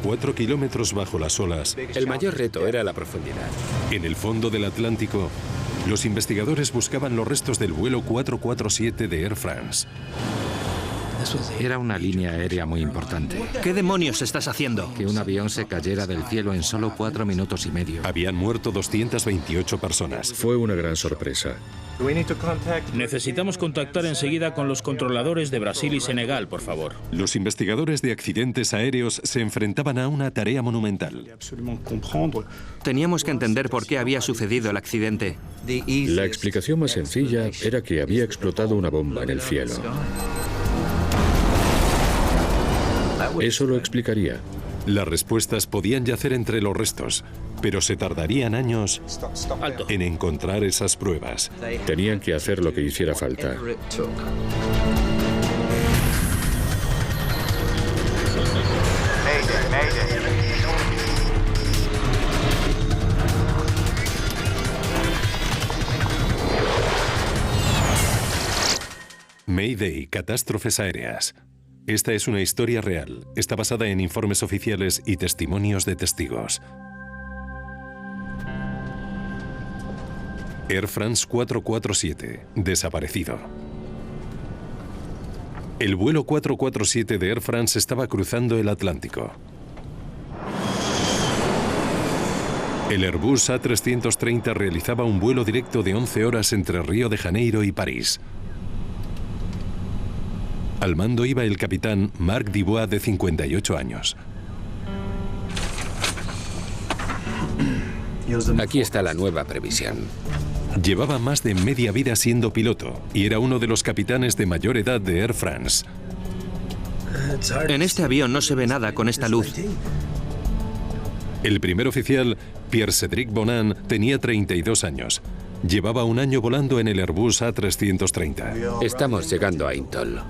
4 kilómetros bajo las olas, El mayor reto era la profundidad. en el fondo del Atlántico, los investigadores buscaban los restos del vuelo 447 de Air France. Era una línea aérea muy importante. ¿Qué demonios estás haciendo? Que un avión se cayera del cielo en solo 4 minutos y medio. Habían muerto 228 personas. Fue una gran sorpresa. Necesitamos contactar enseguida con los controladores de Brasil y Senegal, por favor. Los investigadores de accidentes aéreos se enfrentaban a una tarea monumental. Teníamos que entender por qué había sucedido el accidente. La explicación más sencilla era que había explotado una bomba en el cielo. Eso lo explicaría. Las respuestas podían yacer entre los restos, pero se tardarían años Alto. en encontrar esas pruebas. Tenían que hacer lo que hiciera falta. Mayday, catástrofes aéreas. Esta es una historia real. Está basada en informes oficiales y testimonios de testigos. Air France 447, desaparecido. El vuelo 447 de Air France estaba cruzando el Atlántico. El Airbus A330 realizaba un vuelo directo de 11 horas entre Río de Janeiro y París. Al mando iba el capitán Marc Dubois, de 58 años. Aquí está la nueva previsión. Llevaba más de media vida siendo piloto y era uno de los capitanes de mayor edad de Air France. En este avión no se ve nada con esta luz. El primer oficial, Pierre-Cédric Bonan, tenía 32 años. Llevaba un año volando en el Airbus A330. Estamos llegando a Intol.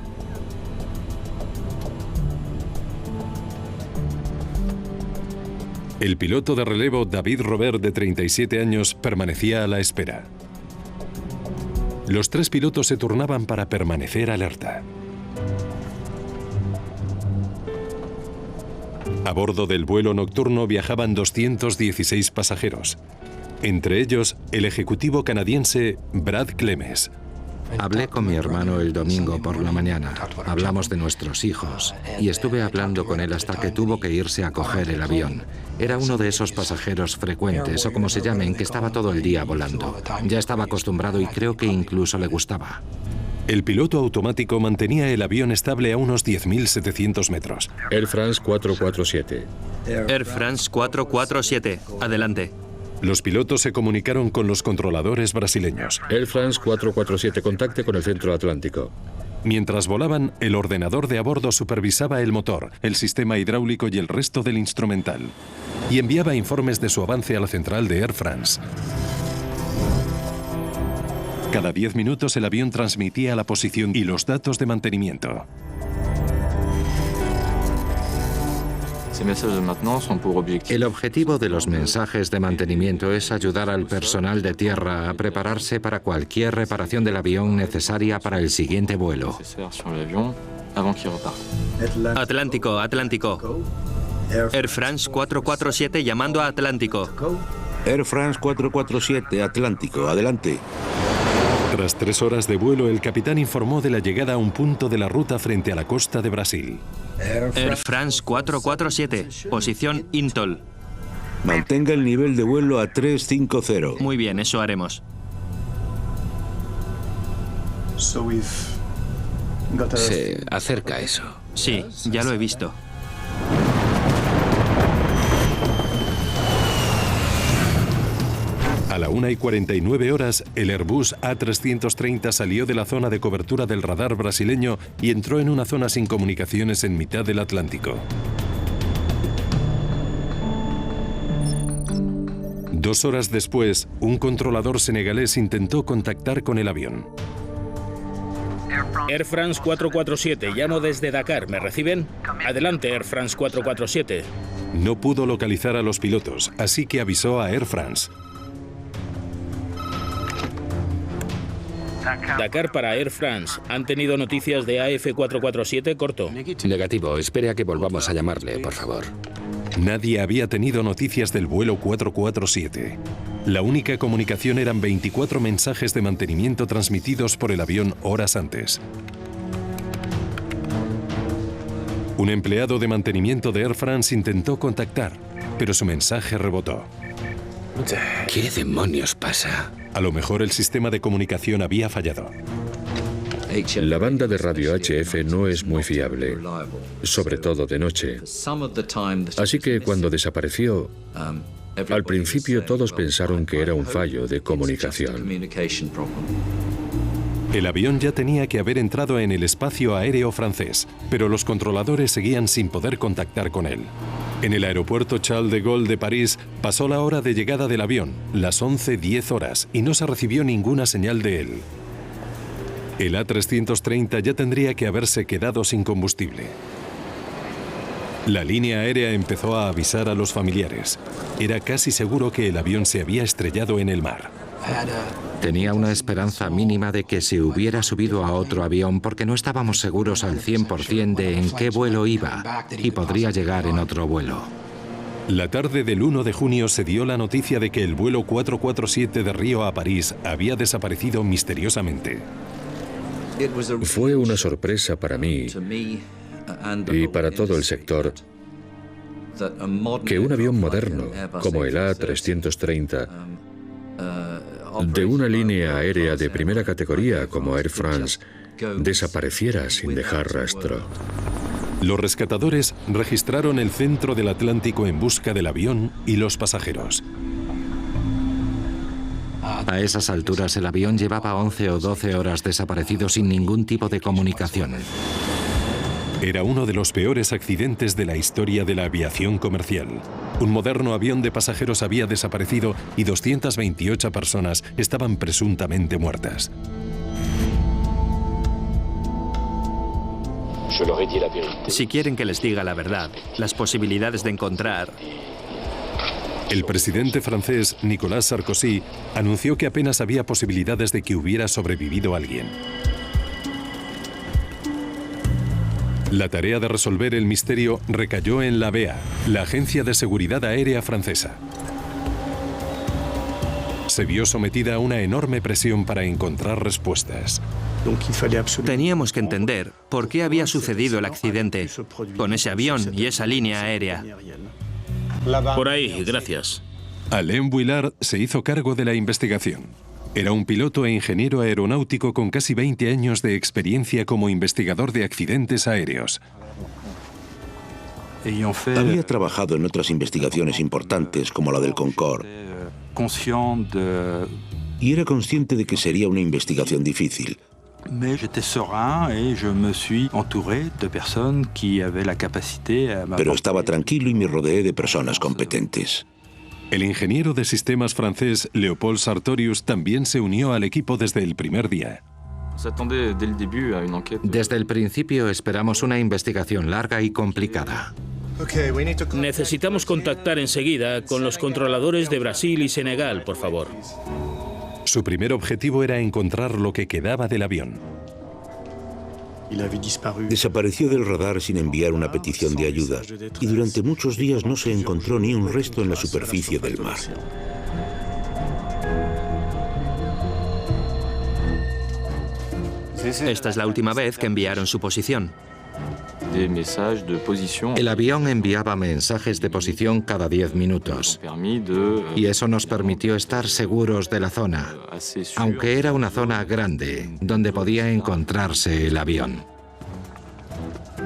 El piloto de relevo David Robert, de 37 años, permanecía a la espera. Los tres pilotos se turnaban para permanecer alerta. A bordo del vuelo nocturno viajaban 216 pasajeros, entre ellos el ejecutivo canadiense Brad Clemens. Hablé con mi hermano el domingo por la mañana. Hablamos de nuestros hijos y estuve hablando con él hasta que tuvo que irse a coger el avión. Era uno de esos pasajeros frecuentes, o como se llamen, que estaba todo el día volando. Ya estaba acostumbrado y creo que incluso le gustaba. El piloto automático mantenía el avión estable a unos 10.700 metros. Air France 447. Air France 447. Adelante. Los pilotos se comunicaron con los controladores brasileños. Air France 447, contacte con el centro atlántico. Mientras volaban, el ordenador de a bordo supervisaba el motor, el sistema hidráulico y el resto del instrumental, y enviaba informes de su avance a la central de Air France. Cada 10 minutos el avión transmitía la posición y los datos de mantenimiento. El objetivo de los mensajes de mantenimiento es ayudar al personal de tierra a prepararse para cualquier reparación del avión necesaria para el siguiente vuelo. Atlántico, Atlántico. Air France 447 llamando a Atlántico. Air France 447, Atlántico, adelante. Tras 3 horas de vuelo, el capitán informó de la llegada a un punto de la ruta frente a la costa de Brasil. Air France 447, posición Intol. Mantenga el nivel de vuelo a 350. Muy bien, eso haremos. Se acerca eso. Sí, ya lo he visto. A la 1:49, el Airbus A330 salió de la zona de cobertura del radar brasileño y entró en una zona sin comunicaciones en mitad del Atlántico. 2 horas después, un controlador senegalés intentó contactar con el avión. Air France 447, llamo desde Dakar. ¿Me reciben? Adelante, Air France 447. No pudo localizar a los pilotos, así que avisó a Air France. Dakar para Air France. ¿Han tenido noticias de AF447, corto? Negativo. Espere a que volvamos a llamarle, por favor. Nadie había tenido noticias del vuelo 447. La única comunicación eran 24 mensajes de mantenimiento transmitidos por el avión horas antes. Un empleado de mantenimiento de Air France intentó contactar, pero su mensaje rebotó. ¿Qué demonios pasa? A lo mejor el sistema de comunicación había fallado. La banda de radio HF no es muy fiable, sobre todo de noche. Así que cuando desapareció, al principio todos pensaron que era un fallo de comunicación. El avión ya tenía que haber entrado en el espacio aéreo francés, pero los controladores seguían sin poder contactar con él. En el aeropuerto Charles de Gaulle de París pasó la hora de llegada del avión, las 11:10 horas, y no se recibió ninguna señal de él. El A330 ya tendría que haberse quedado sin combustible. La línea aérea empezó a avisar a los familiares. Era casi seguro que el avión se había estrellado en el mar. Tenía una esperanza mínima de que se hubiera subido a otro avión porque no estábamos seguros al 100% de en qué vuelo iba y podría llegar en otro vuelo. La tarde del 1 de junio se dio la noticia de que el vuelo 447 de Río a París había desaparecido misteriosamente. Fue una sorpresa para mí y para todo el sector que un avión moderno como el A330 de una línea aérea de primera categoría como Air France desapareciera sin dejar rastro. Los rescatadores registraron el centro del Atlántico en busca del avión y los pasajeros. A esas alturas el avión llevaba 11 o 12 horas desaparecido sin ningún tipo de comunicación. Era uno de los peores accidentes de la historia de la aviación comercial. Un moderno avión de pasajeros había desaparecido y 228 personas estaban presuntamente muertas. Si quieren que les diga la verdad, las posibilidades de encontrar... El presidente francés Nicolas Sarkozy anunció que apenas había posibilidades de que hubiera sobrevivido alguien. La tarea de resolver el misterio recayó en la BA, la Agencia de Seguridad Aérea francesa. Se vio sometida a una enorme presión para encontrar respuestas. Teníamos que entender por qué había sucedido el accidente con ese avión y esa línea aérea. Por ahí, gracias. Alain Vuillard se hizo cargo de la investigación. Era un piloto e ingeniero aeronáutico con casi 20 años de experiencia como investigador de accidentes aéreos. Había trabajado en otras investigaciones importantes como la del Concorde y era consciente de que sería una investigación difícil. Pero estaba tranquilo y me rodeé de personas competentes. El ingeniero de sistemas francés Léopold Sartorius también se unió al equipo desde el primer día. Desde el principio esperamos una investigación larga y complicada. Necesitamos contactar enseguida con los controladores de Brasil y Senegal, por favor. Su primer objetivo era encontrar lo que quedaba del avión. Desapareció del radar sin enviar una petición de ayuda y durante muchos días no se encontró ni un resto en la superficie del mar. Esta es la última vez que enviaron su posición. El avión enviaba mensajes de posición cada 10 minutos y eso nos permitió estar seguros de la zona, aunque era una zona grande donde podía encontrarse el avión.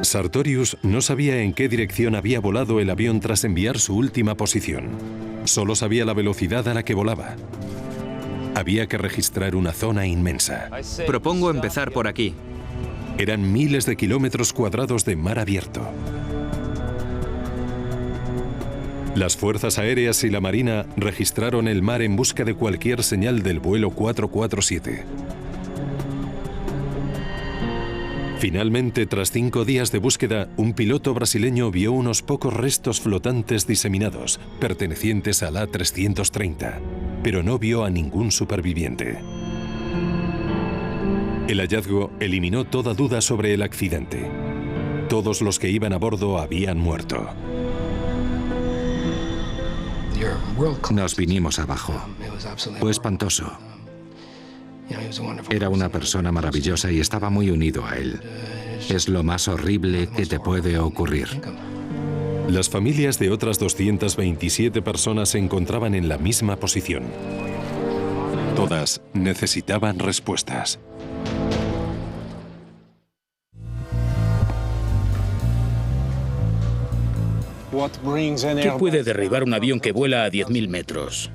Sartorius no sabía en qué dirección había volado el avión tras enviar su última posición. Solo sabía la velocidad a la que volaba. Había que registrar una zona inmensa. Propongo empezar por aquí. Eran miles de kilómetros cuadrados de mar abierto. Las fuerzas aéreas y la marina registraron el mar en busca de cualquier señal del vuelo 447. Finalmente, tras 5 días de búsqueda, un piloto brasileño vio unos pocos restos flotantes diseminados, pertenecientes al A330, pero no vio a ningún superviviente. El hallazgo eliminó toda duda sobre el accidente. Todos los que iban a bordo habían muerto. Nos vinimos abajo. Fue espantoso. Era una persona maravillosa y estaba muy unido a él. Es lo más horrible que te puede ocurrir. Las familias de otras 227 personas se encontraban en la misma posición. Todas necesitaban respuestas. ¿Qué puede derribar un avión que vuela a 10.000 metros?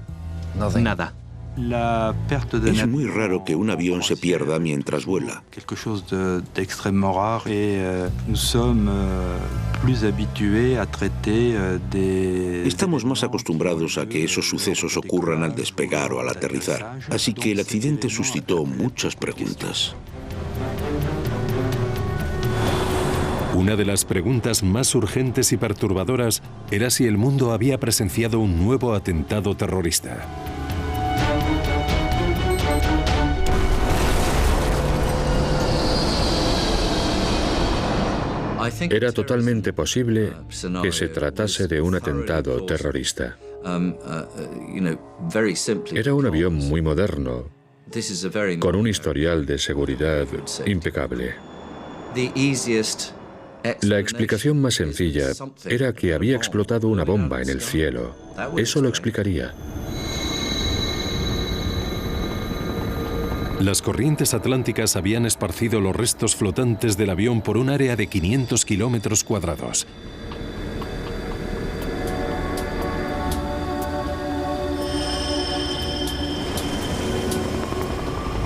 Nada. Es muy raro que un avión se pierda mientras vuela. Estamos más acostumbrados a que esos sucesos ocurran al despegar o al aterrizar, así que el accidente suscitó muchas preguntas. Una de las preguntas más urgentes y perturbadoras era si el mundo había presenciado un nuevo atentado terrorista. Era totalmente posible que se tratase de un atentado terrorista. Era un avión muy moderno, con un historial de seguridad impecable. La explicación más sencilla era que había explotado una bomba en el cielo. Eso lo explicaría. Las corrientes atlánticas habían esparcido los restos flotantes del avión por un área de 500 kilómetros cuadrados.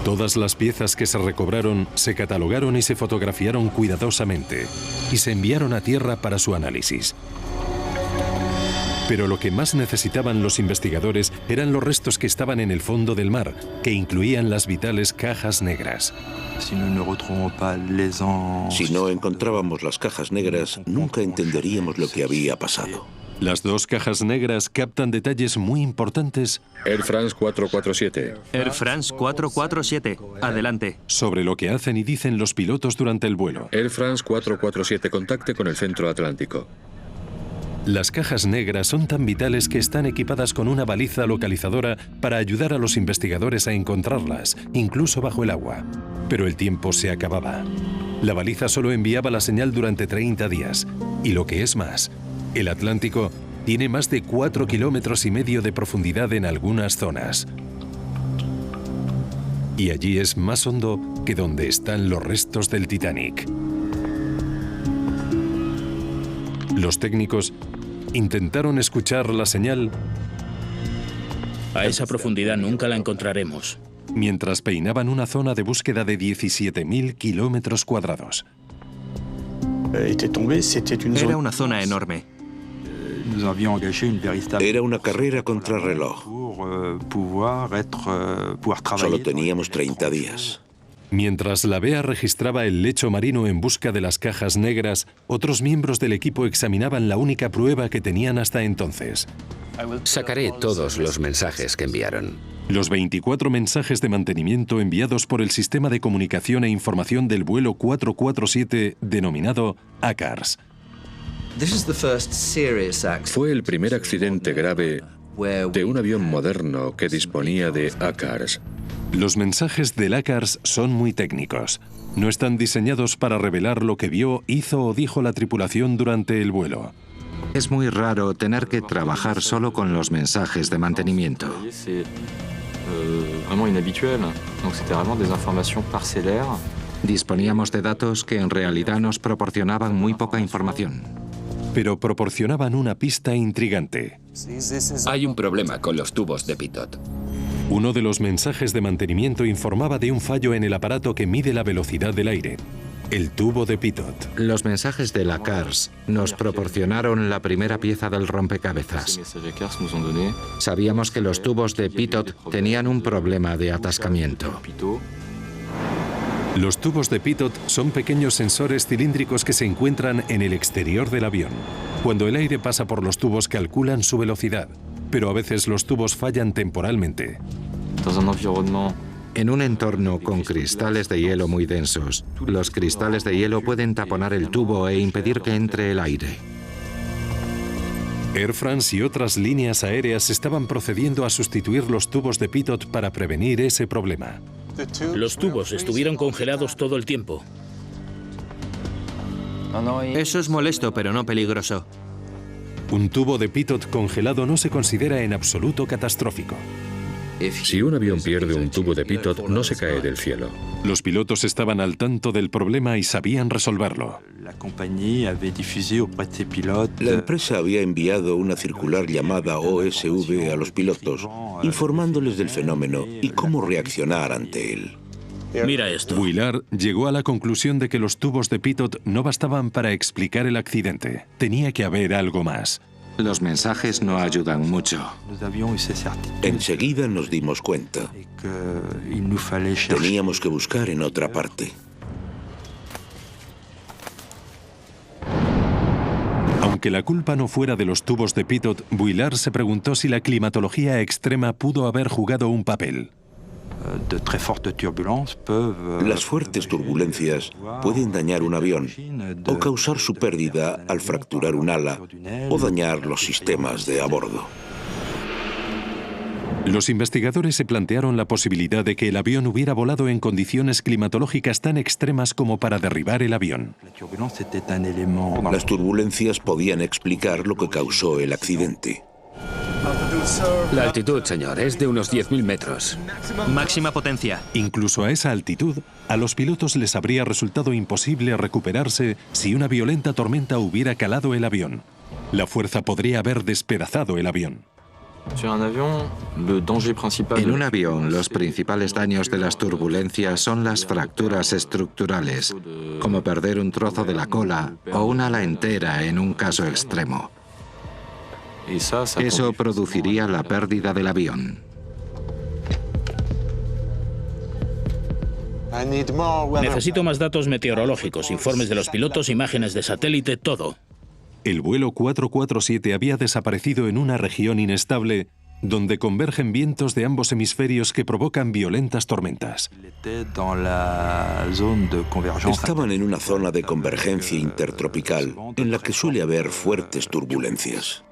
Todas las piezas que se recobraron se catalogaron y se fotografiaron cuidadosamente y se enviaron a tierra para su análisis. Pero lo que más necesitaban los investigadores eran los restos que estaban en el fondo del mar, que incluían las vitales cajas negras. Si no encontrábamos las cajas negras, nunca entenderíamos lo que había pasado. Las dos cajas negras captan detalles muy importantes. Air France 447. Air France 447. Adelante. Sobre lo que hacen y dicen los pilotos durante el vuelo. Air France 447, contacte con el centro atlántico. Las cajas negras son tan vitales que están equipadas con una baliza localizadora para ayudar a los investigadores a encontrarlas, incluso bajo el agua. Pero el tiempo se acababa. La baliza solo enviaba la señal durante 30 días. Y lo que es más, el Atlántico tiene más de 4,5 kilómetros de profundidad en algunas zonas. Y allí es más hondo que donde están los restos del Titanic. Los técnicos intentaron escuchar la señal. A esa profundidad nunca la encontraremos. Mientras peinaban una zona de búsqueda de 17.000 kilómetros cuadrados. Era una zona enorme. Era una carrera contra reloj. Solo teníamos 30 días. Mientras la BEA registraba el lecho marino en busca de las cajas negras, otros miembros del equipo examinaban la única prueba que tenían hasta entonces. Sacaré todos los mensajes que enviaron. Los 24 mensajes de mantenimiento enviados por el sistema de comunicación e información del vuelo 447 denominado ACARS. Fue el primer accidente grave de un avión moderno que disponía de ACARS. Los mensajes del ACARS son muy técnicos. No están diseñados para revelar lo que vio, hizo o dijo la tripulación durante el vuelo. Es muy raro tener que trabajar solo con los mensajes de mantenimiento. Disponíamos de datos que en realidad nos proporcionaban muy poca información. Pero proporcionaban una pista intrigante. Hay un problema con los tubos de pitot. Uno de los mensajes de mantenimiento informaba de un fallo en el aparato que mide la velocidad del aire, el tubo de pitot. Los mensajes de la CARS nos proporcionaron la primera pieza del rompecabezas. Sabíamos que los tubos de pitot tenían un problema de atascamiento. Los tubos de pitot son pequeños sensores cilíndricos que se encuentran en el exterior del avión. Cuando el aire pasa por los tubos calculan su velocidad, pero a veces los tubos fallan temporalmente. En un entorno con cristales de hielo muy densos, los cristales de hielo pueden taponar el tubo e impedir que entre el aire. Air France y otras líneas aéreas estaban procediendo a sustituir los tubos de pitot para prevenir ese problema. Los tubos estuvieron congelados todo el tiempo. Eso es molesto, pero no peligroso. Un tubo de pitot congelado no se considera en absoluto catastrófico. Si un avión pierde un tubo de pitot, no se cae del cielo. Los pilotos estaban al tanto del problema y sabían resolverlo. La empresa había enviado una circular llamada OSV a los pilotos, informándoles del fenómeno y cómo reaccionar ante él. Mira esto. Vuillard llegó a la conclusión de que los tubos de pitot no bastaban para explicar el accidente. Tenía que haber algo más. Los mensajes no ayudan mucho. Enseguida nos dimos cuenta. Teníamos que buscar en otra parte. Aunque la culpa no fuera de los tubos de pitot, Vuillard se preguntó si la climatología extrema pudo haber jugado un papel. Las fuertes turbulencias pueden dañar un avión o causar su pérdida al fracturar un ala o dañar los sistemas de a bordo. Los investigadores se plantearon la posibilidad de que el avión hubiera volado en condiciones climatológicas tan extremas como para derribar el avión. Las turbulencias podían explicar lo que causó el accidente. La altitud, señor, es de unos 10.000 metros. Máxima potencia. Incluso a esa altitud, a los pilotos les habría resultado imposible recuperarse si una violenta tormenta hubiera calado el avión. La fuerza podría haber despedazado el avión. En un avión, los principales daños de las turbulencias son las fracturas estructurales, como perder un trozo de la cola o un ala entera en un caso extremo. Eso produciría la pérdida del avión. Necesito más datos meteorológicos, informes de los pilotos, imágenes de satélite, todo. El vuelo 447 había desaparecido en una región inestable donde convergen vientos de ambos hemisferios que provocan violentas tormentas. Estaban en una zona de convergencia intertropical en la que suele haber fuertes turbulencias.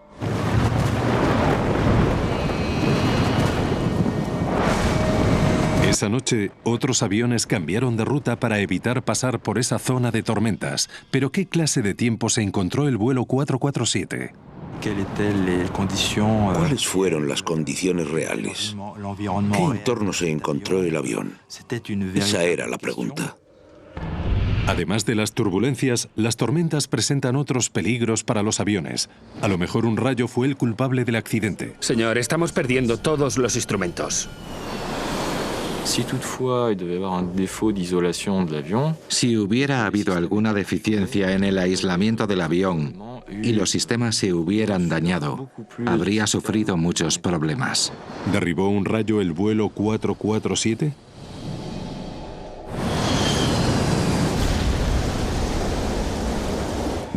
Esa noche, otros aviones cambiaron de ruta para evitar pasar por esa zona de tormentas. ¿Pero qué clase de tiempo se encontró el vuelo 447? ¿Cuáles fueron las condiciones reales? ¿Qué entorno se encontró el avión? Esa era la pregunta. Además de las turbulencias, las tormentas presentan otros peligros para los aviones. A lo mejor un rayo fue el culpable del accidente. Señor, estamos perdiendo todos los instrumentos. Si hubiera habido alguna deficiencia en el aislamiento del avión y los sistemas se hubieran dañado, habría sufrido muchos problemas. ¿Derribó un rayo el vuelo 447?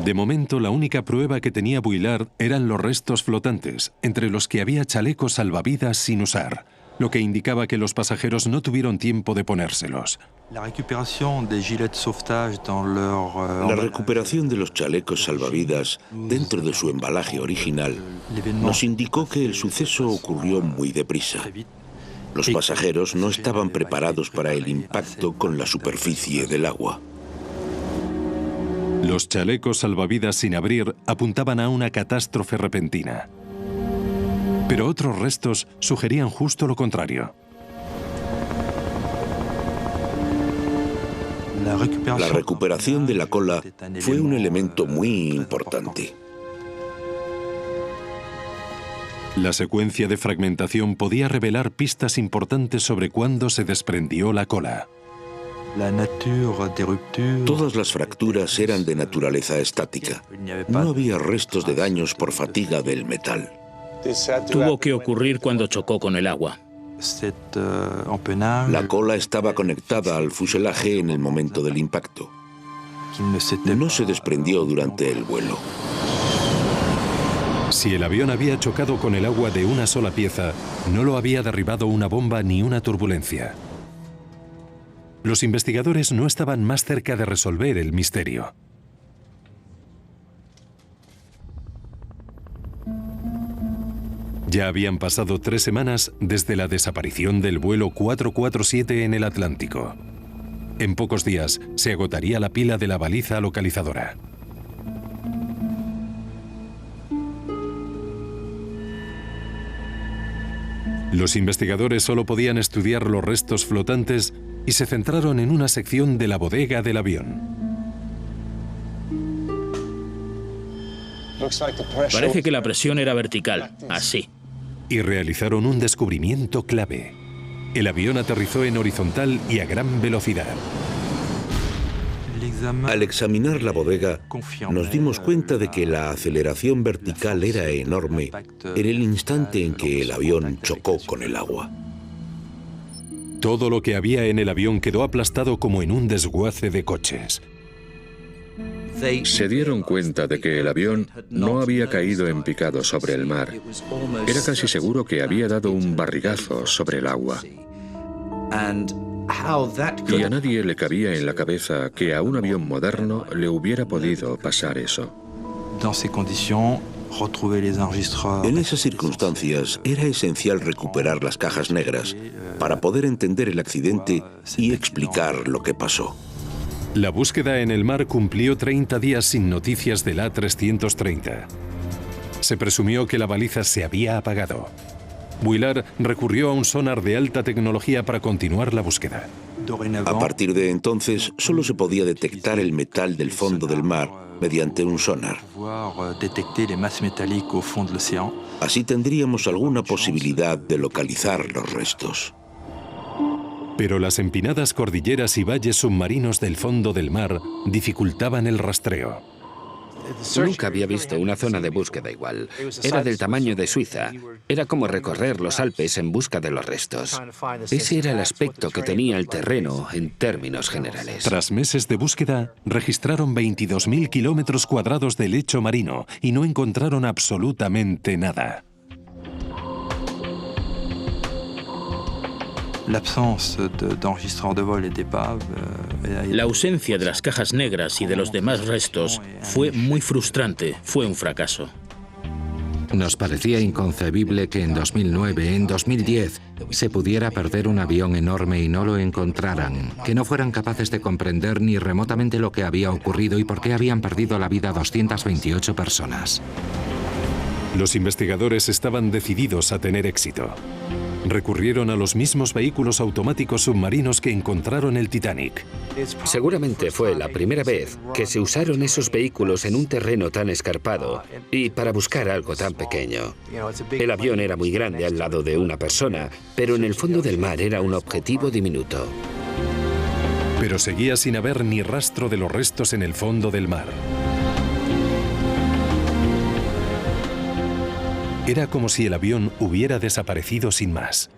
De momento, la única prueba que tenía Vuillard eran los restos flotantes, entre los que había chalecos salvavidas sin usar, lo que indicaba que los pasajeros no tuvieron tiempo de ponérselos. La recuperación de los chalecos salvavidas dentro de su embalaje original nos indicó que el suceso ocurrió muy deprisa. Los pasajeros no estaban preparados para el impacto con la superficie del agua. Los chalecos salvavidas sin abrir apuntaban a una catástrofe repentina. Pero otros restos sugerían justo lo contrario. La recuperación de la cola fue un elemento muy importante. La secuencia de fragmentación podía revelar pistas importantes sobre cuándo se desprendió la cola. Todas las fracturas eran de naturaleza estática. No había restos de daños por fatiga del metal. Tuvo que ocurrir cuando chocó con el agua. La cola estaba conectada al fuselaje en el momento del impacto. No se desprendió durante el vuelo. Si el avión había chocado con el agua de una sola pieza, no lo había derribado una bomba ni una turbulencia. Los investigadores no estaban más cerca de resolver el misterio. Ya habían pasado 3 semanas desde la desaparición del vuelo 447 en el Atlántico. En pocos días se agotaría la pila de la baliza localizadora. Los investigadores solo podían estudiar los restos flotantes y se centraron en una sección de la bodega del avión. Parece que la presión era vertical, así. Y realizaron un descubrimiento clave. El avión aterrizó en horizontal y a gran velocidad. Al examinar la bodega, nos dimos cuenta de que la aceleración vertical era enorme en el instante en que el avión chocó con el agua. Todo lo que había en el avión quedó aplastado como en un desguace de coches. Se dieron cuenta de que el avión no había caído en picado sobre el mar. Era casi seguro que había dado un barrigazo sobre el agua. Y a nadie le cabía en la cabeza que a un avión moderno le hubiera podido pasar eso. En esas circunstancias, era esencial recuperar las cajas negras para poder entender el accidente y explicar lo que pasó. La búsqueda en el mar cumplió 30 días sin noticias del A330. Se presumió que la baliza se había apagado. Vuillard recurrió a un sonar de alta tecnología para continuar la búsqueda. A partir de entonces, solo se podía detectar el metal del fondo del mar mediante un sonar. Así tendríamos alguna posibilidad de localizar los restos. Pero las empinadas cordilleras y valles submarinos del fondo del mar dificultaban el rastreo. Nunca había visto una zona de búsqueda igual. Era del tamaño de Suiza. Era como recorrer los Alpes en busca de los restos. Ese era el aspecto que tenía el terreno en términos generales. Tras meses de búsqueda, registraron 22.000 kilómetros cuadrados de lecho marino y no encontraron absolutamente nada. La ausencia de las cajas negras y de los demás restos fue muy frustrante, fue un fracaso. Nos parecía inconcebible que en 2009, en 2010, se pudiera perder un avión enorme y no lo encontraran, que no fueran capaces de comprender ni remotamente lo que había ocurrido y por qué habían perdido la vida 228 personas. Los investigadores estaban decididos a tener éxito. Recurrieron a los mismos vehículos automáticos submarinos que encontraron el Titanic. Seguramente fue la primera vez que se usaron esos vehículos en un terreno tan escarpado y para buscar algo tan pequeño. El avión era muy grande al lado de una persona, pero en el fondo del mar era un objetivo diminuto. Pero seguía sin haber ni rastro de los restos en el fondo del mar. Era como si el avión hubiera desaparecido sin más.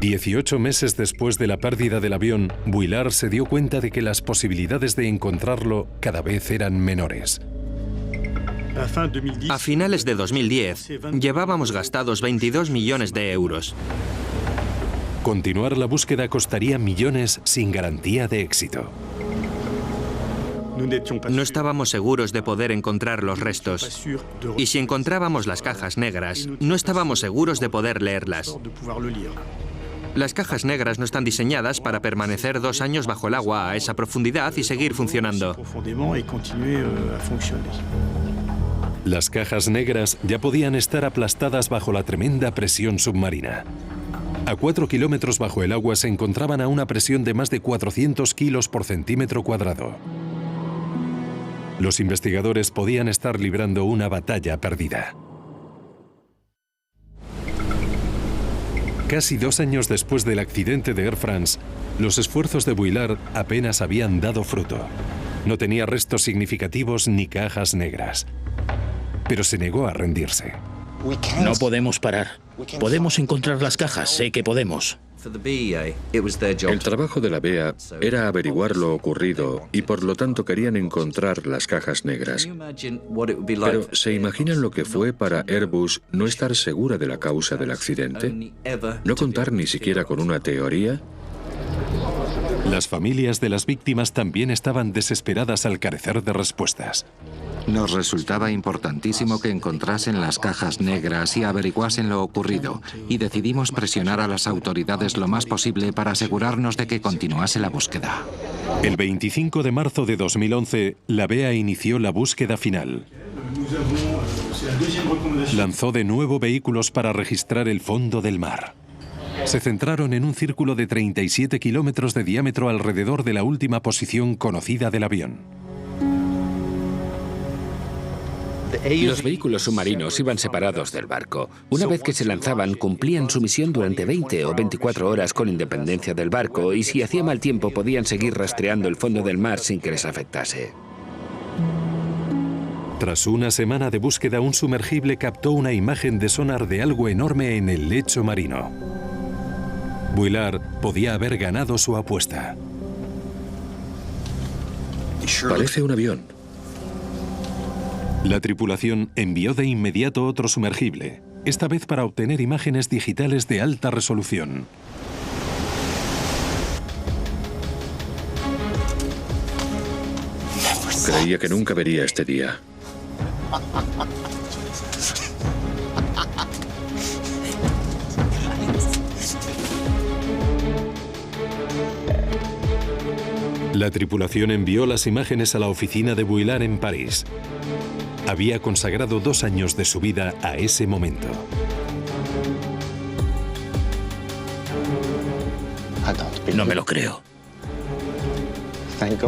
$18 meses después de la pérdida del avión, Vuillard se dio cuenta de que las posibilidades de encontrarlo cada vez eran menores. A finales de 2010, llevábamos gastados 22 millones de euros. Continuar la búsqueda costaría millones sin garantía de éxito. No estábamos seguros de poder encontrar los restos. Y si encontrábamos las cajas negras, no estábamos seguros de poder leerlas. Las cajas negras no están diseñadas para permanecer 2 años bajo el agua a esa profundidad y seguir funcionando. Las cajas negras ya podían estar aplastadas bajo la tremenda presión submarina. A 4 kilómetros bajo el agua se encontraban a una presión de más de 400 kilos por centímetro cuadrado. Los investigadores podían estar librando una batalla perdida. Casi 2 años después del accidente de Air France, los esfuerzos de Vuillard apenas habían dado fruto. No tenía restos significativos ni cajas negras. Pero se negó a rendirse. No podemos parar. Podemos encontrar las cajas, sé que podemos. El trabajo de la BEA era averiguar lo ocurrido y por lo tanto querían encontrar las cajas negras. Pero ¿se imaginan lo que fue para Airbus no estar segura de la causa del accidente? ¿No contar ni siquiera con una teoría? Las familias de las víctimas también estaban desesperadas al carecer de respuestas. Nos resultaba importantísimo que encontrasen las cajas negras y averiguasen lo ocurrido, y decidimos presionar a las autoridades lo más posible para asegurarnos de que continuase la búsqueda. El 25 de marzo de 2011, la BEA inició la búsqueda final. Lanzó de nuevo vehículos para registrar el fondo del mar. Se centraron en un círculo de 37 kilómetros de diámetro alrededor de la última posición conocida del avión. Los vehículos submarinos iban separados del barco. Una vez que se lanzaban, cumplían su misión durante 20 o 24 horas con independencia del barco, y si hacía mal tiempo podían seguir rastreando el fondo del mar sin que les afectase. Tras una semana de búsqueda, un sumergible captó una imagen de sonar de algo enorme en el lecho marino. Vuillard podía haber ganado su apuesta. Parece un avión. La tripulación envió de inmediato otro sumergible, esta vez para obtener imágenes digitales de alta resolución. Creía que nunca vería este día. La tripulación envió las imágenes a la oficina de Vuillard en París. Había consagrado 2 años de su vida a ese momento. No me lo creo.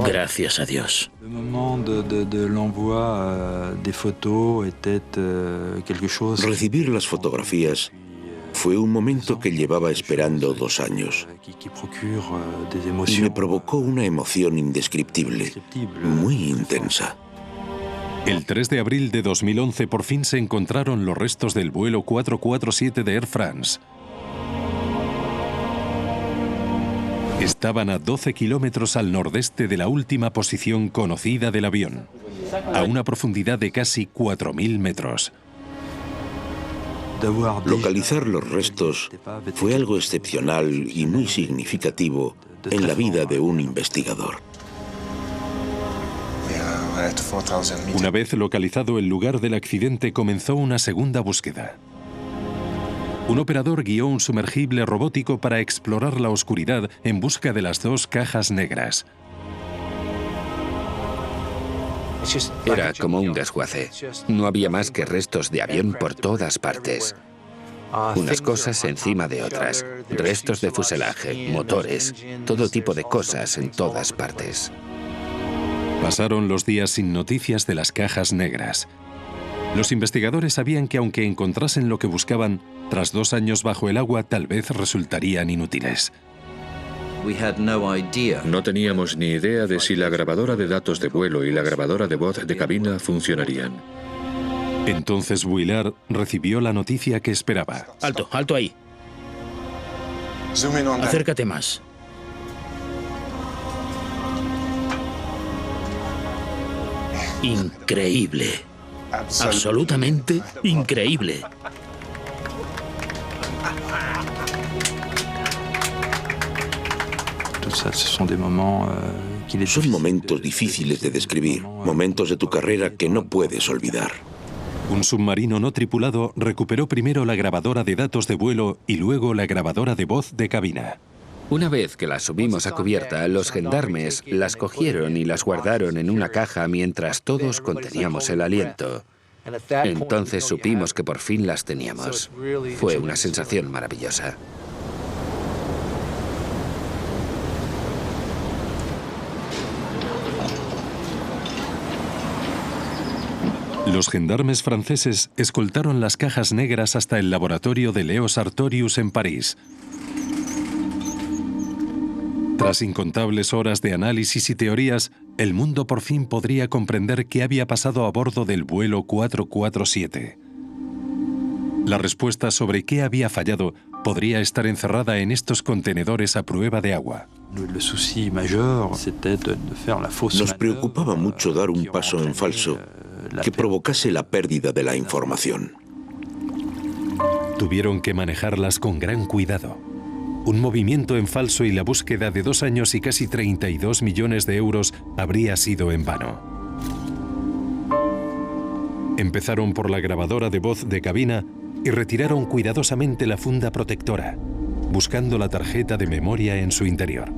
Gracias a Dios. Recibir las fotografías fue un momento que llevaba esperando 2 años. Y me provocó una emoción indescriptible, muy intensa. El 3 de abril de 2011 por fin se encontraron los restos del vuelo 447 de Air France. Estaban a 12 kilómetros al nordeste de la última posición conocida del avión, a una profundidad de casi 4.000 metros. Localizar los restos fue algo excepcional y muy significativo en la vida de un investigador. Una vez localizado el lugar del accidente, comenzó una segunda búsqueda. Un operador guió un sumergible robótico para explorar la oscuridad en busca de las 2 cajas negras. Era como un desguace. No había más que restos de avión por todas partes. Unas cosas encima de otras. Restos de fuselaje, motores, todo tipo de cosas en todas partes. Pasaron los días sin noticias de las cajas negras. Los investigadores sabían que aunque encontrasen lo que buscaban, tras 2 años bajo el agua tal vez resultarían inútiles. No teníamos ni idea de si la grabadora de datos de vuelo y la grabadora de voz de cabina funcionarían. Entonces Vuillard recibió la noticia que esperaba. Alto, alto ahí. Acércate más. Increíble. Absolutamente increíble. Son momentos difíciles de describir, momentos de tu carrera que no puedes olvidar. Un submarino no tripulado recuperó primero la grabadora de datos de vuelo y luego la grabadora de voz de cabina. Una vez que las subimos a cubierta, los gendarmes las cogieron y las guardaron en una caja mientras todos conteníamos el aliento. Entonces supimos que por fin las teníamos. Fue una sensación maravillosa. Los gendarmes franceses escoltaron las cajas negras hasta el laboratorio de Leo Sartorius en París. Tras incontables horas de análisis y teorías, el mundo por fin podría comprender qué había pasado a bordo del vuelo 447. La respuesta sobre qué había fallado podría estar encerrada en estos contenedores a prueba de agua. Nos preocupaba mucho dar un paso en falso que provocase la pérdida de la información. Tuvieron que manejarlas con gran cuidado. Un movimiento en falso y la búsqueda de 2 años y casi 32 millones de euros habría sido en vano. Empezaron por la grabadora de voz de cabina y retiraron cuidadosamente la funda protectora, buscando la tarjeta de memoria en su interior.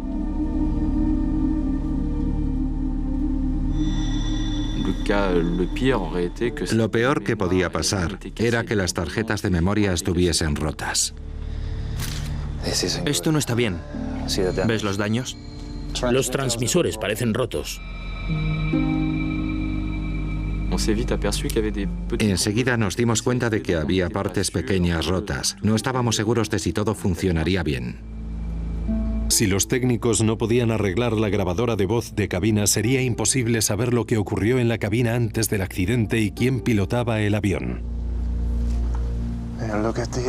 Lo peor que podía pasar era que las tarjetas de memoria estuviesen rotas. Esto no está bien. ¿Ves los daños? Los transmisores parecen rotos. Enseguida nos dimos cuenta de que había partes pequeñas rotas. No estábamos seguros de si todo funcionaría bien. Si los técnicos no podían arreglar la grabadora de voz de cabina, sería imposible saber lo que ocurrió en la cabina antes del accidente y quién pilotaba el avión.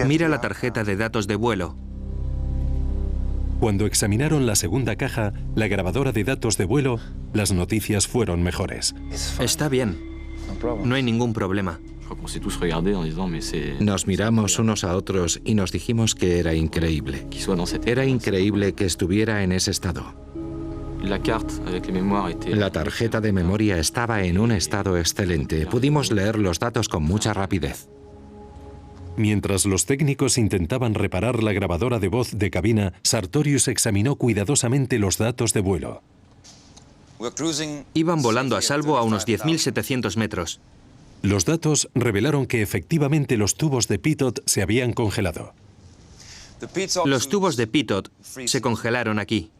Mira la tarjeta de datos de vuelo. Cuando examinaron la segunda caja, la grabadora de datos de vuelo, las noticias fueron mejores. Está bien. No hay ningún problema. Nos miramos unos a otros y nos dijimos que era increíble. Era increíble que estuviera en ese estado. La tarjeta de memoria estaba en un estado excelente. Pudimos leer los datos con mucha rapidez. Mientras los técnicos intentaban reparar la grabadora de voz de cabina, Sartorius examinó cuidadosamente los datos de vuelo. Iban volando a salvo a unos 10.700 metros. Los datos revelaron que efectivamente los tubos de pitot se habían congelado. Los tubos de pitot se congelaron aquí.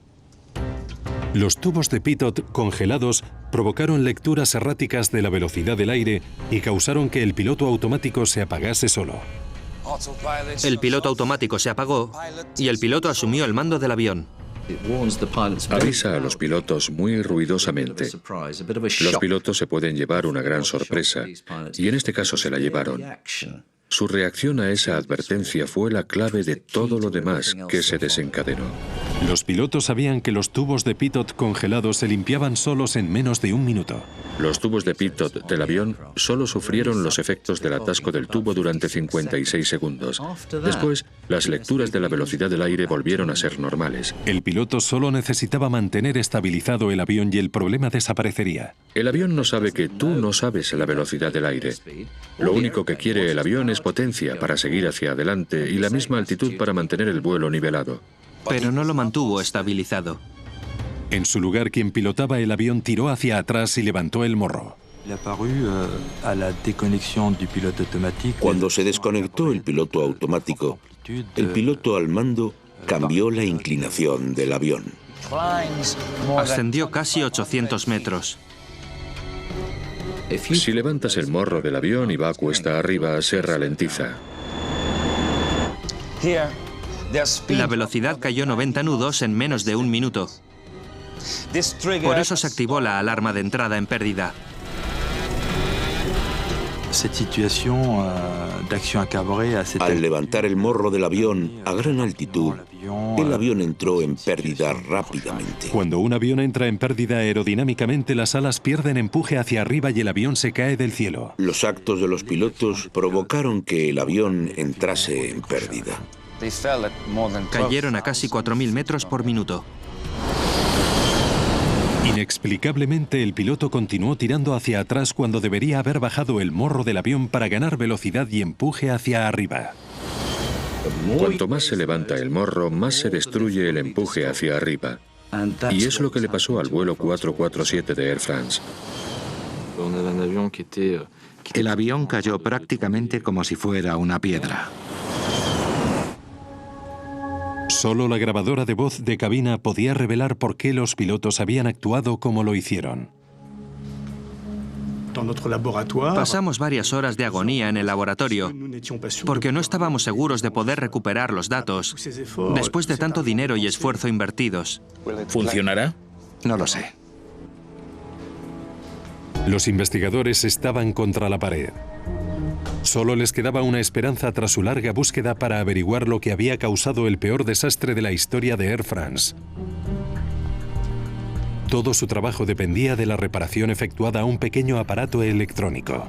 Los tubos de pitot congelados provocaron lecturas erráticas de la velocidad del aire y causaron que el piloto automático se apagase solo. El piloto automático se apagó y el piloto asumió el mando del avión. Avisa a los pilotos muy ruidosamente. Los pilotos se pueden llevar una gran sorpresa, y en este caso se la llevaron. Su reacción a esa advertencia fue la clave de todo lo demás que se desencadenó. Los pilotos sabían que los tubos de pitot congelados se limpiaban solos en menos de un minuto. Los tubos de pitot del avión solo sufrieron los efectos del atasco del tubo durante 56 segundos. Después, las lecturas de la velocidad del aire volvieron a ser normales. El piloto solo necesitaba mantener estabilizado el avión y el problema desaparecería. El avión no sabe que tú no sabes la velocidad del aire. Lo único que quiere el avión es potencia para seguir hacia adelante y la misma altitud para mantener el vuelo nivelado. Pero no lo mantuvo estabilizado. En su lugar, quien pilotaba el avión tiró hacia atrás y levantó el morro. Cuando se desconectó el piloto automático, el piloto al mando cambió la inclinación del avión. Ascendió casi 800 metros. Si levantas el morro del avión y va cuesta arriba, se ralentiza. La velocidad cayó 90 nudos en menos de un minuto. Por eso se activó la alarma de entrada en pérdida. Al levantar el morro del avión a gran altitud, el avión entró en pérdida rápidamente. Cuando un avión entra en pérdida aerodinámicamente, las alas pierden empuje hacia arriba y el avión se cae del cielo. Los actos de los pilotos provocaron que el avión entrase en pérdida. Cayeron a casi 4.000 metros por minuto. Inexplicablemente, el piloto continuó tirando hacia atrás cuando debería haber bajado el morro del avión para ganar velocidad y empuje hacia arriba. Cuanto más se levanta el morro, más se destruye el empuje hacia arriba. Y es lo que le pasó al vuelo 447 de Air France. El avión cayó prácticamente como si fuera una piedra. Solo la grabadora de voz de cabina podía revelar por qué los pilotos habían actuado como lo hicieron. Pasamos varias horas de agonía en el laboratorio porque no estábamos seguros de poder recuperar los datos después de tanto dinero y esfuerzo invertidos. ¿Funcionará? No lo sé. Los investigadores estaban contra la pared. Solo les quedaba una esperanza tras su larga búsqueda para averiguar lo que había causado el peor desastre de la historia de Air France. Todo su trabajo dependía de la reparación efectuada a un pequeño aparato electrónico.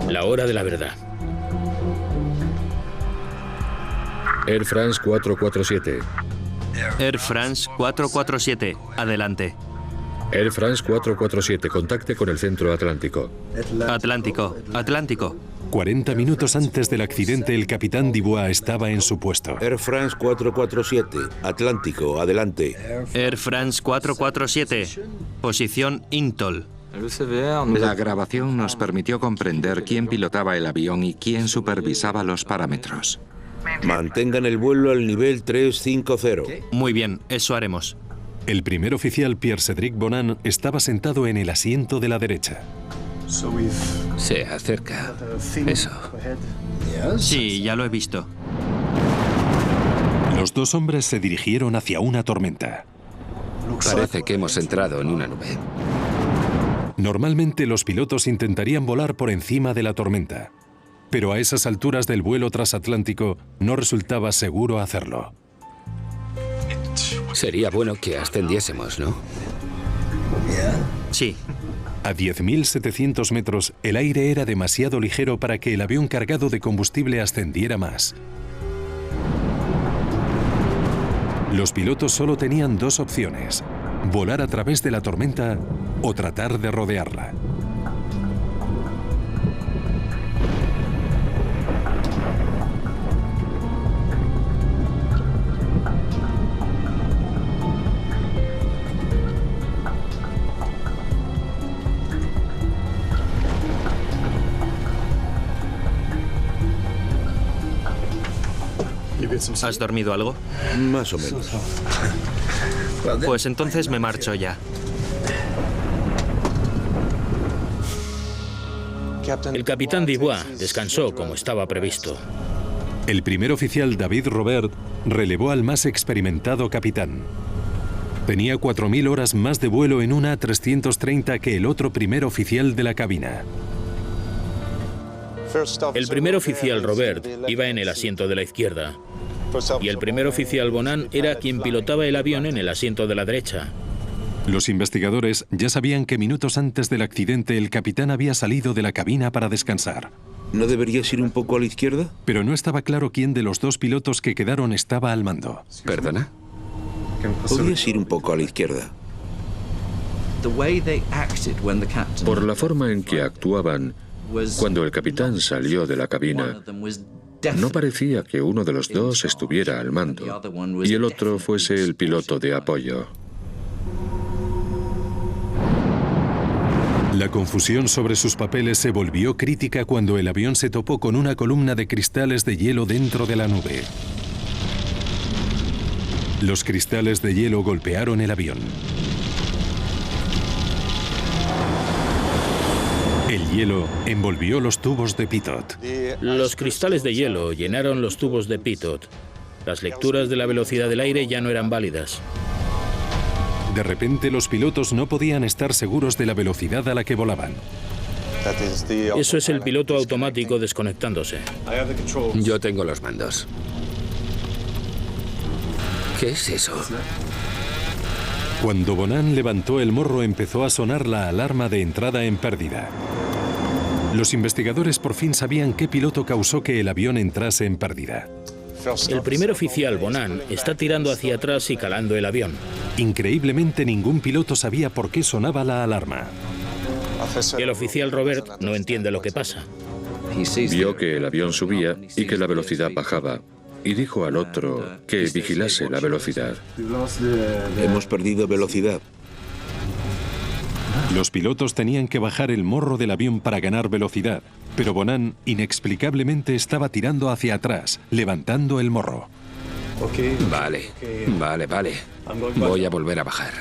La hora de la verdad. Air France 447. Air France 447, adelante. Air France 447, contacte con el centro Atlántico. Atlántico. 40 minutos antes del accidente, el capitán Dubois estaba en su puesto. Air France 447, Atlántico, adelante. Air France 447, posición Intol. La grabación nos permitió comprender quién pilotaba el avión y quién supervisaba los parámetros. Mantengan el vuelo al nivel 350. Muy bien, eso haremos. El primer oficial Pierre-Cédric Bonan estaba sentado en el asiento de la derecha. Se acerca. Eso. Sí, ya lo he visto. Los dos hombres se dirigieron hacia una tormenta. Parece que hemos entrado en una nube. Normalmente los pilotos intentarían volar por encima de la tormenta, pero a esas alturas del vuelo transatlántico no resultaba seguro hacerlo. Sería bueno que ascendiésemos, ¿no? Sí. A 10.700 metros, el aire era demasiado ligero para que el avión cargado de combustible ascendiera más. Los pilotos solo tenían dos opciones: volar a través de la tormenta o tratar de rodearla. ¿Has dormido algo? Más o menos. Pues entonces me marcho ya. El capitán Dubois descansó como estaba previsto. El primer oficial David Robert relevó al más experimentado capitán. Tenía 4.000 horas más de vuelo en una A330 que el otro primer oficial de la cabina. El primer oficial Robert iba en el asiento de la izquierda y el primer oficial Bonan era quien pilotaba el avión en el asiento de la derecha. Los investigadores ya sabían que minutos antes del accidente el capitán había salido de la cabina para descansar. ¿No deberías ir un poco a la izquierda? Pero no estaba claro quién de los dos pilotos que quedaron estaba al mando. ¿Perdona? Podrías ir un poco a la izquierda. Por la forma en que actuaban, cuando el capitán salió de la cabina, no parecía que uno de los dos estuviera al mando y el otro fuese el piloto de apoyo. La confusión sobre sus papeles se volvió crítica cuando el avión se topó con una columna de cristales de hielo dentro de la nube. Los cristales de hielo golpearon el avión. El hielo envolvió los tubos de pitot. Los cristales de hielo llenaron los tubos de pitot. Las lecturas de la velocidad del aire ya no eran válidas. De repente, los pilotos no podían estar seguros de la velocidad a la que volaban. Eso es el piloto automático desconectándose. Yo tengo los mandos. ¿Qué es eso? Cuando Bonan levantó el morro, empezó a sonar la alarma de entrada en pérdida. Los investigadores por fin sabían qué piloto causó que el avión entrase en pérdida. El primer oficial Bonan está tirando hacia atrás y calando el avión. Increíblemente, ningún piloto sabía por qué sonaba la alarma. El oficial Robert no entiende lo que pasa. Vio que el avión subía y que la velocidad bajaba, y dijo al otro que vigilase la velocidad. Hemos perdido velocidad. Los pilotos tenían que bajar el morro del avión para ganar velocidad, pero Bonan inexplicablemente estaba tirando hacia atrás, levantando el morro. Vale. Voy a volver a bajar.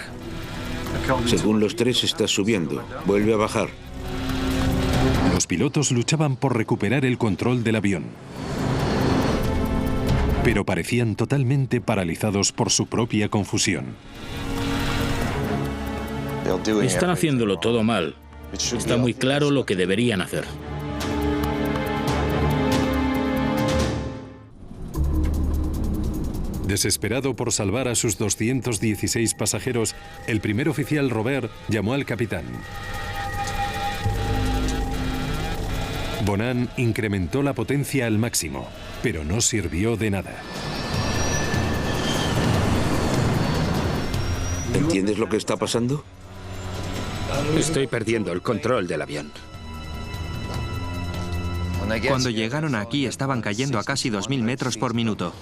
Según los tres, estás subiendo. Vuelve a bajar. Los pilotos luchaban por recuperar el control del avión, pero parecían totalmente paralizados por su propia confusión. Están haciéndolo todo mal. Está muy claro lo que deberían hacer. Desesperado por salvar a sus 216 pasajeros, el primer oficial Robert llamó al capitán. Bonan incrementó la potencia al máximo, pero no sirvió de nada. ¿Entiendes lo que está pasando? Estoy perdiendo el control del avión. Cuando llegaron aquí estaban cayendo a casi 2000 metros por minuto.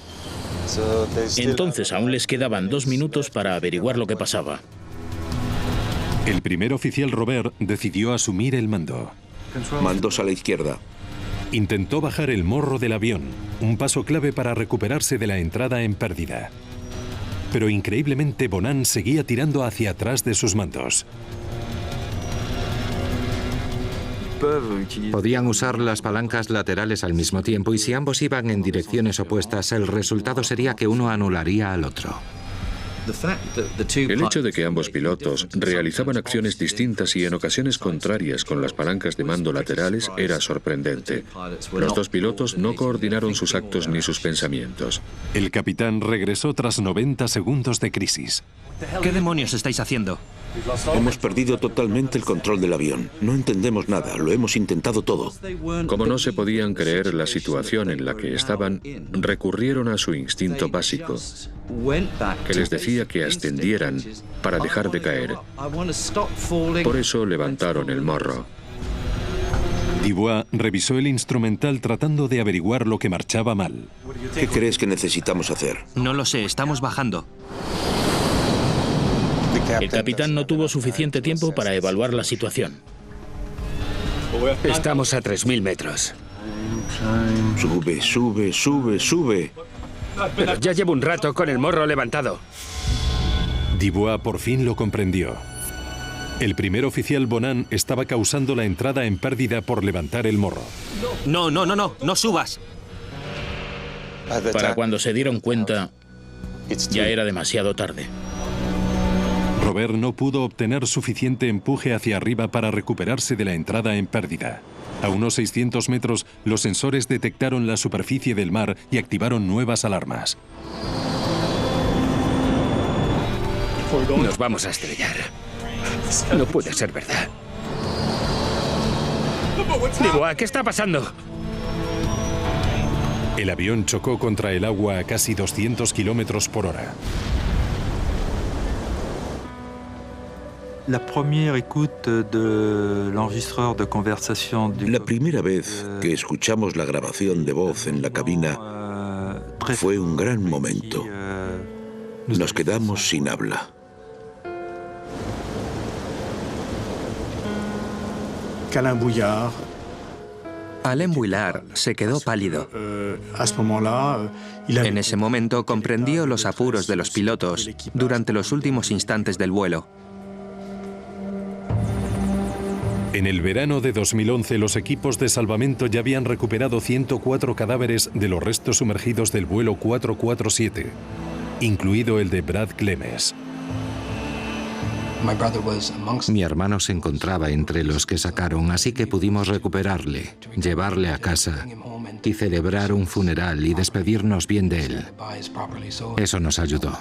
Entonces aún les quedaban 2 minutos para averiguar lo que pasaba. El primer oficial Robert decidió asumir el mando. Mandos a la izquierda. Intentó bajar el morro del avión, un paso clave para recuperarse de la entrada en pérdida. Pero increíblemente Bonan seguía tirando hacia atrás de sus mandos. Podían usar las palancas laterales al mismo tiempo y si ambos iban en direcciones opuestas, el resultado sería que uno anularía al otro. El hecho de que ambos pilotos realizaban acciones distintas y en ocasiones contrarias con las palancas de mando laterales era sorprendente. Los dos pilotos no coordinaron sus actos ni sus pensamientos. El capitán regresó tras 90 segundos de crisis. ¿Qué demonios estáis haciendo? Hemos perdido totalmente el control del avión. No entendemos nada, lo hemos intentado todo. Como no se podían creer la situación en la que estaban, recurrieron a su instinto básico, que les decía que ascendieran para dejar de caer. Por eso levantaron el morro. Dubois revisó el instrumental tratando de averiguar lo que marchaba mal. ¿Qué crees que necesitamos hacer? No lo sé, estamos bajando. El capitán no tuvo suficiente tiempo para evaluar la situación. Estamos a 3000 metros. Sube, sube, sube, sube. Pero ya llevo un rato con el morro levantado. Dubois por fin lo comprendió. El primer oficial Bonan estaba causando la entrada en pérdida por levantar el morro. No, no, no, no, no subas. Para cuando se dieron cuenta, ya era demasiado tarde. Robert no pudo obtener suficiente empuje hacia arriba para recuperarse de la entrada en pérdida. A unos 600 metros, los sensores detectaron la superficie del mar y activaron nuevas alarmas. Nos vamos a estrellar. No puede ser verdad. Dubois, ¿qué está pasando? El avión chocó contra el agua a casi 200 kilómetros por hora. La primera vez que escuchamos la grabación de voz en la cabina fue un gran momento. Nos quedamos sin habla. Alain Bouillard se quedó pálido. En ese momento comprendió los apuros de los pilotos durante los últimos instantes del vuelo. En el verano de 2011, los equipos de salvamento ya habían recuperado 104 cadáveres de los restos sumergidos del vuelo 447, incluido el de Brad Clemens. Mi hermano se encontraba entre los que sacaron, así que pudimos recuperarle, llevarle a casa y celebrar un funeral y despedirnos bien de él. Eso nos ayudó.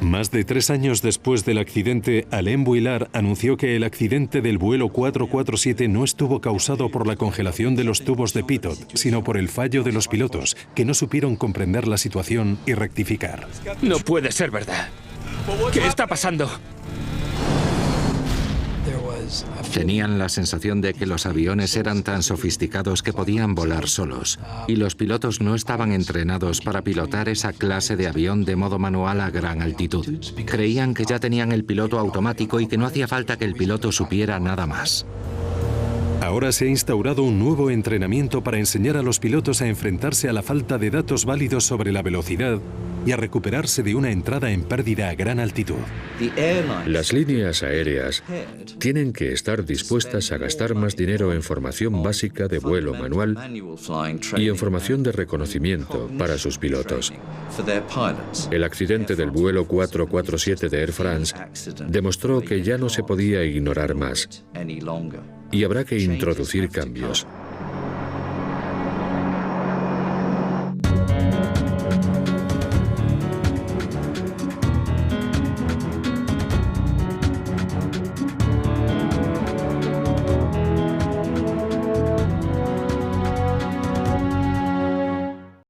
Más de 3 años después del accidente, Alain Bouillard anunció que el accidente del vuelo 447 no estuvo causado por la congelación de los tubos de pitot, sino por el fallo de los pilotos, que no supieron comprender la situación y rectificar. No puede ser verdad. ¿Qué está pasando? Tenían la sensación de que los aviones eran tan sofisticados que podían volar solos, y los pilotos no estaban entrenados para pilotar esa clase de avión de modo manual a gran altitud. Creían que ya tenían el piloto automático y que no hacía falta que el piloto supiera nada más. Ahora se ha instaurado un nuevo entrenamiento para enseñar a los pilotos a enfrentarse a la falta de datos válidos sobre la velocidad y a recuperarse de una entrada en pérdida a gran altitud. Las líneas aéreas tienen que estar dispuestas a gastar más dinero en formación básica de vuelo manual y en formación de reconocimiento para sus pilotos. El accidente del vuelo 447 de Air France demostró que ya no se podía ignorar más y habrá que introducir cambios.